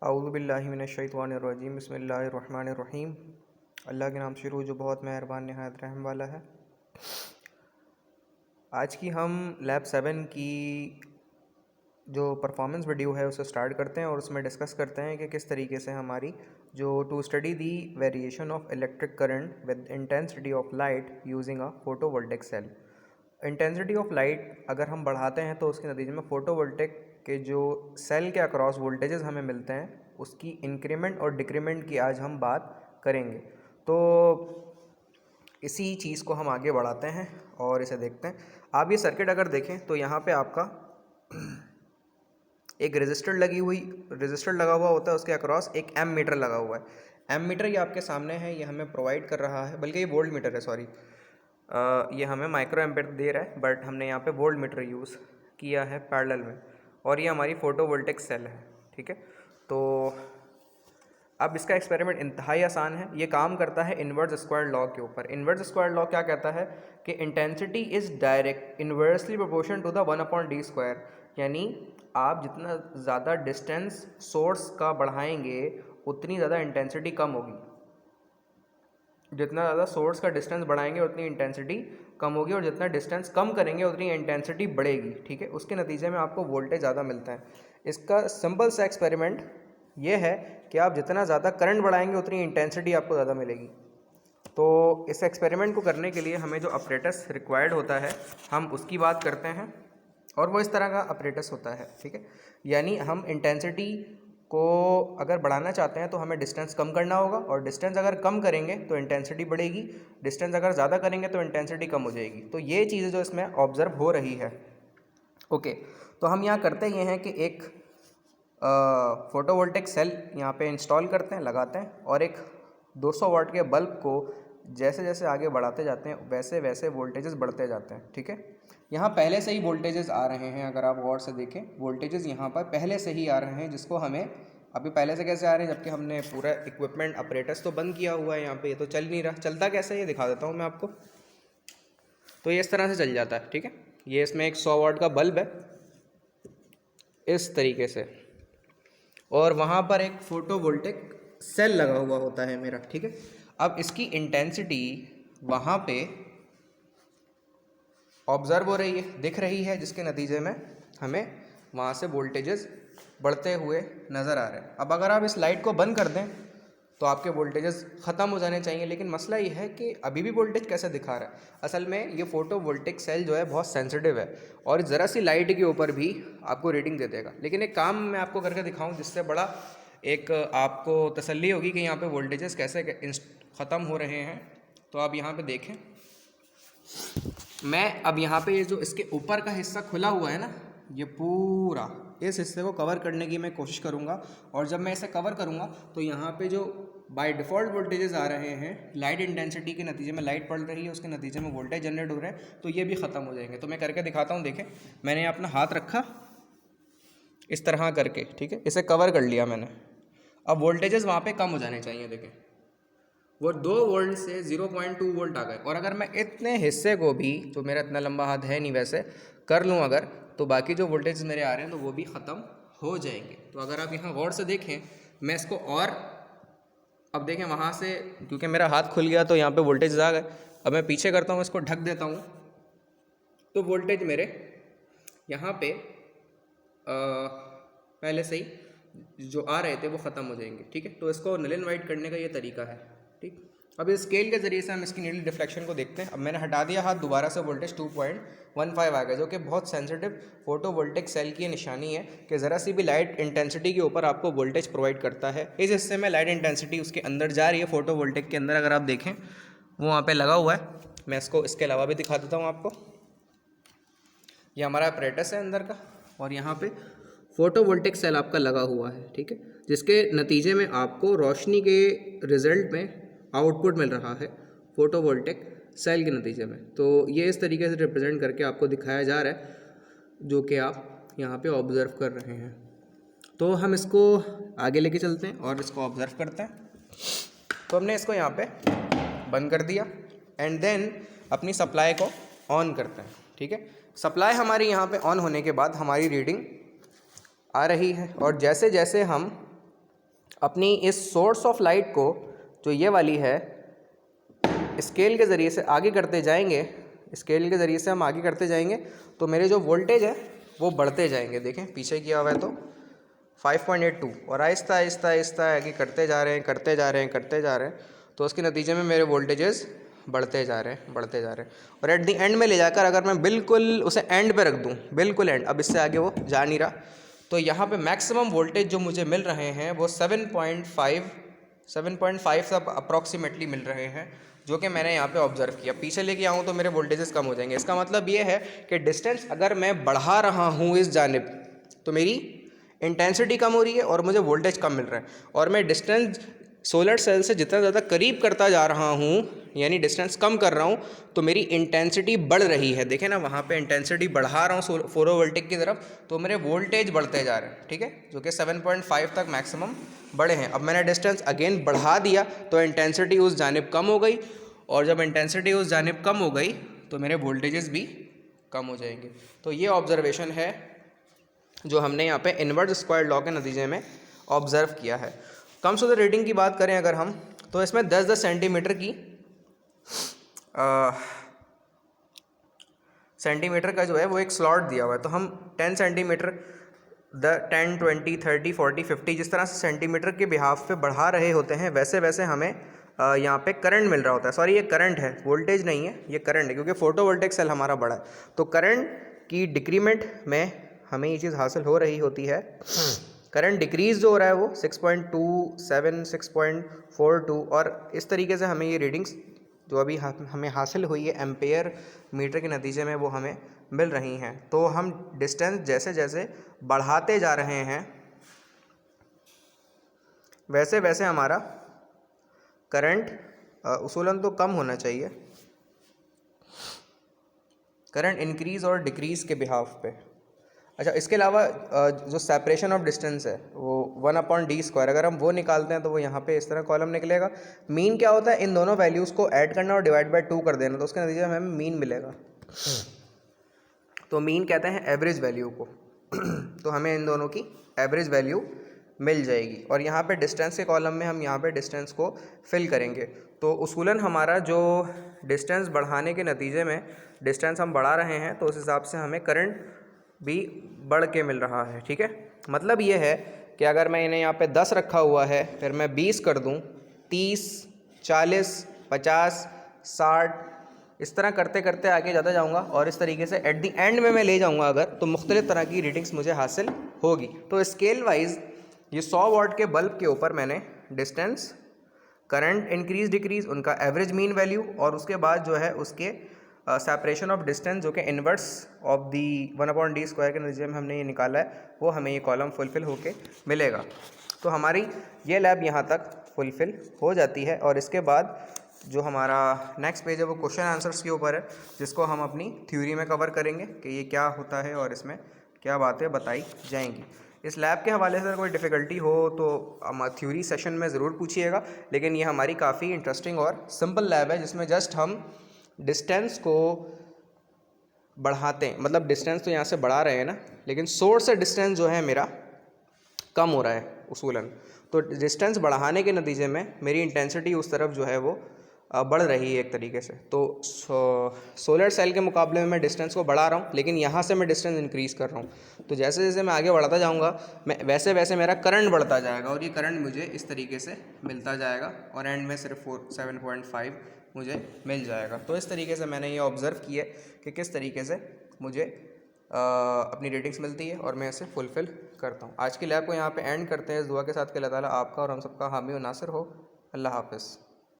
औज़ु बिल्लाहि मिनश्शैतानिर्रजीम बिस्मिल्लाहिर्रहमानिर्रहीम। अल्लाह के नाम से शुरू जो बहुत मेहरबान नहायत रहम वाला है। आज की हम लैब 7 की जो परफॉर्मेंस वीडियो है उसे स्टार्ट करते हैं और उसमें डिस्कस करते हैं कि किस तरीके से हमारी जो to study the variation of electric current with intensity of light using a photovoltaic cell. Intensity of light अगर हम बढ़ाते हैं तो उसके नतीजे में फोटोवोल्टिक के जो सेल के अक्रॉस वोल्टेजेस हमें मिलते हैं उसकी इंक्रीमेंट और डिक्रीमेंट की आज हम बात करेंगे। तो इसी चीज़ को हम आगे बढ़ाते हैं और इसे देखते हैं। आप ये सर्किट अगर देखें तो यहाँ पे आपका एक रेजिस्टर लगा हुआ होता है, उसके अक्रॉस एक एम मीटर लगा हुआ है। एम मीटर ये आपके सामने है, ये हमें प्रोवाइड कर रहा है, बल्कि ये वोल्ट मीटर है, सॉरी। ये हमें माइक्रो एम्पेयर दे रहा है, बट हमने यहाँ पे वोल्ट मीटर यूज़ किया है पैरेलल में, और ये हमारी फोटोवोल्टिक सेल है। ठीक है, तो अब इसका एक्सपेरिमेंट इंतहाई आसान है। ये काम करता है इन्वर्स स्क्वायर लॉ के ऊपर। इन्वर्स स्क्वायर लॉ क्या कहता है कि intensity is direct inversely proportion to the 1/d²। यानी आप जितना ज़्यादा डिस्टेंस सोर्स का बढ़ाएंगे उतनी ज़्यादा इंटेंसिटी कम होगी। जितना ज़्यादा सोर्स का डिस्टेंस बढ़ाएंगे उतनी इंटेंसिटी कम होगी, और जितना डिस्टेंस कम करेंगे उतनी इंटेंसिटी बढ़ेगी। ठीक है, उसके नतीजे में आपको वोल्टेज ज़्यादा मिलता है। इसका सिंपल सा एक्सपेरिमेंट ये है कि आप जितना ज़्यादा करंट बढ़ाएंगे उतनी इंटेंसिटी आपको ज़्यादा मिलेगी। तो इस एक्सपेरिमेंट को करने के लिए हमें जो अपरेटस रिक्वायर्ड होता है हम उसकी बात करते हैं, और वो इस तरह का अपरेटस होता है। ठीक है, यानी हम इंटेंसिटी को अगर बढ़ाना चाहते हैं तो हमें डिस्टेंस कम करना होगा, और डिस्टेंस अगर कम करेंगे तो इंटेंसिटी बढ़ेगी, डिस्टेंस अगर ज़्यादा करेंगे तो इंटेंसिटी कम हो जाएगी। तो ये चीज़ें जो इसमें ऑब्ज़र्व हो रही है। ओके, तो हम यहाँ करते ये हैं कि एक फोटोवोल्टिक सेल यहाँ पे इंस्टॉल करते हैं, लगाते हैं, और एक 200 वाट के बल्ब को जैसे जैसे आगे बढ़ाते जाते हैं वैसे वैसे वोल्टेजेस बढ़ते जाते हैं। ठीक है, यहाँ पहले से ही वोल्टेजेस आ रहे हैं, अगर आप गौर से देखें वोल्टेजेस यहाँ पर पहले से ही आ रहे हैं, जिसको हमें अभी पहले से कैसे आ रहे हैं जबकि हमने पूरा इक्विपमेंट अपरेटस तो बंद किया हुआ है। यहाँ पे ये तो चल नहीं रहा, चलता कैसे ये दिखा देता हूँ मैं आपको। तो ये इस तरह से चल जाता है। ठीक है, ये इसमें एक 100 वाट का बल्ब है इस तरीके से, और वहाँ पर एक फोटोवोल्टिक सेल लगा हुआ होता है मेरा। ठीक है, अब इसकी इंटेंसिटी वहाँ पे ऑब्ज़र्व हो रही है, दिख रही है, जिसके नतीजे में हमें वहाँ से वोल्टेजेस बढ़ते हुए नज़र आ रहे हैं। अब अगर आप इस लाइट को बंद कर दें तो आपके वोल्टेजेस ख़त्म हो जाने चाहिए, लेकिन मसला ये है कि अभी भी वोल्टेज कैसे दिखा रहा है। असल में ये फोटोवोल्टिक सेल जो है बहुत सेंसिटिव है, और ज़रा सी लाइट के ऊपर भी आपको रीडिंग दे देगा। लेकिन एक काम मैं आपको करके दिखाऊं जिससे बड़ा एक आपको तसल्ली होगी कि यहाँ पे वोल्टेजेस कैसे ख़त्म हो रहे हैं। तो आप यहाँ पे देखें, मैं अब यहाँ पे ये जो इसके ऊपर का हिस्सा खुला हुआ है ना, ये पूरा इस हिस्से को कवर करने की मैं कोशिश करूँगा, और जब मैं इसे कवर करूँगा तो यहाँ पे जो बाय डिफ़ॉल्ट वोल्टेजेस आ रहे हैं लाइट इंटेंसिटी के नतीजे में, लाइट पड़ रही है उसके नतीजे में वोल्टेज जनरेट हो रहे हैं, तो ये भी ख़त्म हो जाएंगे। तो मैं करके दिखाता हूँ। देखें, मैंने अपना हाथ रखा इस तरह करके, ठीक है, इसे कवर कर लिया मैंने। अब वोल्टेजेस वहाँ पे कम हो जाने चाहिए। देखें, वो 2 वोल्ट से 0.2 वोल्ट आ गए, और अगर मैं इतने हिस्से को भी, तो मेरा इतना लंबा हाथ है नहीं वैसे, कर लूँ अगर, तो बाकी जो वोल्टेज मेरे आ रहे हैं तो वो भी ख़त्म हो जाएंगे। तो अगर आप यहाँ गौर से देखें, मैं इसको और अब देखें वहाँ से, क्योंकि मेरा हाथ खुल गया तो यहाँ पे वोल्टेज आ गए। अब मैं पीछे करता हूँ, इसको ढक देता हूँ, तो वोल्टेज मेरे यहाँ पे पहले से ही जो आ रहे थे वो ख़त्म हो जाएंगे। ठीक है, तो इसको नल एंड वाइट करने का ये तरीका है। ठीक, अब इस स्केल के ज़रिए से हम इसकी नीडल डिफ्लेक्शन को देखते हैं। अब मैंने हटा दिया हाथ, दोबारा से वोल्टेज 2.15 आ गया, जो कि बहुत सेंसिटिव फोटोवोल्टिक सेल की निशानी है कि ज़रा सी भी लाइट इंटेंसिटी के ऊपर आपको वोल्टेज प्रोवाइड करता है। इस हिस्से में लाइट इंटेंसिटी उसके अंदर जा रही है, फोटोवोल्टिक के अंदर अगर आप देखें वो वहाँ पर लगा हुआ है। मैं इसको इसके अलावा भी दिखा देता हूँ आपको। ये हमारा अपरेटस है अंदर का, और यहाँ पे फोटोवोल्टिक सेल आपका लगा हुआ है। ठीक है, जिसके नतीजे में आपको रोशनी के रिजल्ट में आउटपुट मिल रहा है फोटोवोल्टिक सेल के नतीजे में। तो ये इस तरीके से रिप्रेजेंट करके आपको दिखाया जा रहा है, जो कि आप यहाँ पे ऑब्ज़र्व कर रहे हैं। तो हम इसको आगे लेके चलते हैं और इसको ऑब्ज़र्व करते हैं। तो हमने इसको यहाँ पे बंद कर दिया, एंड देन अपनी सप्लाई को ऑन करते हैं। ठीक है, सप्लाई हमारी यहाँ पे ऑन होने के बाद हमारी रीडिंग आ रही है, और जैसे जैसे हम अपनी इस सोर्स ऑफ लाइट को जो ये वाली है स्केल के ज़रिए से आगे करते जाएंगे, स्केल के ज़रिए से हम आगे करते जाएंगे तो मेरे जो वोल्टेज है वो बढ़ते जाएंगे। देखें पीछे किया हुआ है तो 5.82 और आहिस्ता आहिस्ता आहिस्ता आगे करते जा रहे हैं करते जा रहे हैं करते जा रहे हैं, तो उसके नतीजे में मेरे वोल्टेजेस बढ़ते जा रहे हैं बढ़ते जा रहे हैं। और एट द एंड में ले जाकर अगर मैं बिल्कुल उसे एंड पे रख दूं, बिल्कुल एंड, अब इससे आगे वो जा नहीं रहा, तो यहाँ पे मैक्सिमम वोल्टेज जो मुझे मिल रहे हैं वो 7.5 तक अप्रॉक्सीमेटली मिल रहे हैं, जो कि मैंने यहाँ पे ऑब्जर्व किया। पीछे लेके आऊँ तो मेरे वोल्टेजेस कम हो जाएंगे। इसका मतलब ये है कि डिस्टेंस अगर मैं बढ़ा रहा हूँ इस जानिब तो मेरी इंटेंसिटी कम हो रही है और मुझे वोल्टेज कम मिल रहा है, और मैं डिस्टेंस सोलर सेल से जितना ज़्यादा करीब करता जा रहा हूँ, यानी डिस्टेंस कम कर रहा हूँ, तो मेरी इंटेंसिटी बढ़ रही है। देखें ना, वहाँ पे इंटेंसिटी बढ़ा रहा हूँ फोटोवोल्टिक की तरफ, तो मेरे वोल्टेज बढ़ते जा रहे हैं, ठीक है, जो कि 7.5 तक मैक्सिमम बढ़े हैं। अब मैंने डिस्टेंस अगेन बढ़ा दिया तो इंटेंसिटी उस जानिब कम हो गई, और जब इंटेंसिटी उस जानिब कम हो गई तो मेरे वोल्टेजेस भी कम हो जाएंगे। तो ये ऑब्जर्वेशन है जो हमने यहाँ पे इनवर्स स्क्वायर लॉ के नतीजे में ऑब्ज़र्व किया है। कम्स टू द रेटिंग की बात करें अगर हम, तो इसमें 10-10 सेंटीमीटर की सेंटीमीटर का जो है वो एक स्लॉट दिया हुआ है, तो हम 10 सेंटीमीटर 10, 20, 30, 40, 50 जिस तरह से सेंटीमीटर के बिहाफ पे बढ़ा रहे होते हैं, वैसे वैसे हमें यहाँ पे करंट मिल रहा होता है। सॉरी, ये करंट है, वोल्टेज नहीं है, ये करंट है, क्योंककि फोटोवोल्टिक सेल हमारा बड़ा है, तो करंट की डिक्रीमेंट में हमें ये चीज़ हासिल हो रही होती है। करंट डिक्रीज़ जो हो रहा है वो 6.27, 6.42, और इस तरीके से हमें ये रीडिंग्स जो अभी हमें हासिल हुई है एम्पेयर मीटर के नतीजे में वो हमें मिल रही हैं। तो हम डिस्टेंस जैसे जैसे बढ़ाते जा रहे हैं वैसे वैसे हमारा करंट उसूलन तो कम होना चाहिए, करंट इंक्रीज़ और डिक्रीज़ के बिहाफ पे। अच्छा, इसके अलावा जो सेपरेशन ऑफ डिस्टेंस है वो 1/d², अगर हम वो निकालते हैं तो वो यहाँ पे इस तरह कॉलम निकलेगा। मीन क्या होता है, इन दोनों वैल्यूज़ को ऐड करना और डिवाइड बाय 2 कर देना, तो उसके नतीजे में हमें मीन मिलेगा। तो मीन कहते हैं एवरेज वैल्यू को। तो हमें इन दोनों की एवरेज वैल्यू मिल जाएगी, और यहाँ पे डिस्टेंस के कॉलम में हम यहाँ पे डिस्टेंस को फिल करेंगे। तो उसूलन हमारा जो डिस्टेंस बढ़ाने के नतीजे में डिस्टेंस हम बढ़ा रहे हैं, तो उस हिसाब से हमें करंट भी बढ़ के मिल रहा है, ठीक है। मतलब ये है कि अगर मैं इन्हें यहाँ पे 10 रखा हुआ है, फिर मैं 20 कर दूँ, 30, 40, 50, 60, इस तरह करते करते आगे ज़्यादा जाऊँगा, और इस तरीके से एट द एंड में मैं ले जाऊँगा अगर, तो मुख्तलिफ़ तरह की रीडिंग्स मुझे हासिल होगी। तो स्केल वाइज ये 100 वाट के बल्ब के ऊपर मैंने डिस्टेंस, करंट इंक्रीज डिक्रीज, उनका एवरेज मीन वैल्यू, और उसके बाद जो है उसके सेपरेशन ऑफ डिस्टेंस जो कि इन्वर्स ऑफ दी 1/d² के नतीजे में हमने ये निकाला है, वो हमें ये कॉलम फुलफ़िल होके मिलेगा। तो हमारी ये लैब यहाँ तक फुलफ़िल हो जाती है, और इसके बाद जो हमारा नेक्स्ट पेज है वो क्वेश्चन आंसर्स के ऊपर है, जिसको हम अपनी थ्योरी में कवर करेंगे कि ये क्या होता है और इसमें क्या बातें बताई जाएंगी। इस लैब के हवाले से कोई डिफ़िकल्टी हो तो हम थ्योरी सेशन में ज़रूर पूछिएगा, लेकिन ये हमारी काफ़ी इंटरेस्टिंग और सिंपल लैब है, जिसमें जस्ट हम डिस्टेंस को बढ़ाते हैं, मतलब डिस्टेंस तो यहाँ से बढ़ा रहे हैं ना, लेकिन सोर्स से डिस्टेंस जो है मेरा कम हो रहा है उसूलन। तो डिस्टेंस बढ़ाने के नतीजे में मेरी इंटेंसिटी उस तरफ जो है वो बढ़ रही है एक तरीके से। तो सोलर सेल के मुकाबले में मैं डिस्टेंस को बढ़ा रहा हूँ, लेकिन यहाँ से मैं डिस्टेंस इंक्रीज़ कर रहा हूँ। तो जैसे जैसे मैं आगे बढ़ता जाऊँगा मैं वैसे वैसे मेरा करंट बढ़ता जाएगा, और ये करंट मुझे इस तरीके से मिलता जाएगा, और एंड में सिर्फ 7.5 मुझे मिल जाएगा। तो इस तरीके से मैंने ये ऑब्ज़र्व किया कि किस तरीके से मुझे अपनी रेटिंग्स मिलती है और मैं इसे फुलफ़िल करता हूँ। आज की लैब को यहाँ पे एंड करते हैं इस दुआ के साथ कि अल्लाह ताला आपका और हम सबका हामी और नासिर हो। अल्लाह हाफ़िज़।